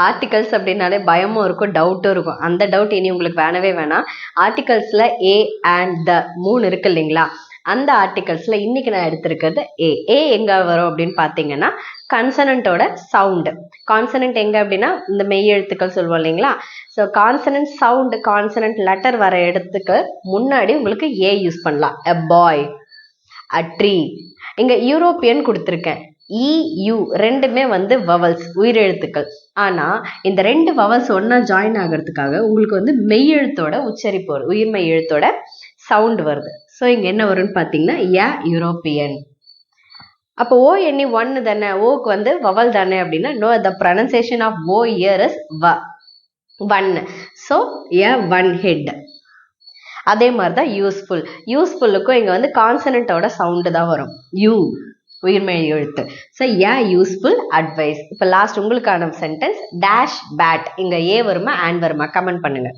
Articles அப்படின்னாலே பயமும் இருக்கும், டவுட்டும் இருக்கும். அந்த டவுட் இனி உங்களுக்கு வேணவே வேணாம். ஆர்டிகல்ஸ்ல ஏ அண்ட் த 3 இருக்கு இல்லைங்களா, அந்த ஆர்டிகல்ஸ்ல இன்னைக்கு நான் எடுத்திருக்கிறது ஏ எங்க வரும் அப்படின்னு பாத்தீங்கன்னா கான்சனன்ட்டோட சவுண்டு. கான்சனன்ட் எங்க அப்படின்னா இந்த மெய் எழுத்துக்கள் சொல்லுவோம் இல்லைங்களா, so consonant sound, consonant letter வர இடத்துக்கு முன்னாடி உங்களுக்கு ஏ யூஸ் பண்ணலாம். a boy, a tree. இங்க யூரோப்பியன் கொடுத்துருக்கேன். EU ரெண்டுமே வந்து வவல்ஸ், உயிரெழுத்துக்கள். ஆனா இந்த 2 வவல்ஸ் ஒன்னா ஜாயின் ஆகிறதுக்காக உங்களுக்கு வந்து மெய் எழுத்தோட உச்சரிப்பு வரும், உயிர்மெய் எழுத்தோட சவுண்ட் வருது. ஸோ இங்க என்ன வரும்னு பாத்தீங்கன்னா யூரோப்பியன். அப்போ ஓ எண்ணி 1 தானே, ஓக்கு வந்து வவல் தானே அப்படின்னா no, the pronunciation of O ear is one. So one head. அதே மாதிரி தான் யூஸ்ஃபுல். யூஸ்ஃபுல்லுக்கும் இங்க வந்து கான்சனன்ட்டோட சவுண்டு தான் வரும், யூ உயிர்மெய் எழுத்து. So useful advice. இப்போ லாஸ்ட் உங்களுக்கான சென்டென்ஸ் டேஷ் பேட். இங்க ஏ வருமா அண்ட் வருமா கமெண்ட் பண்ணுங்க.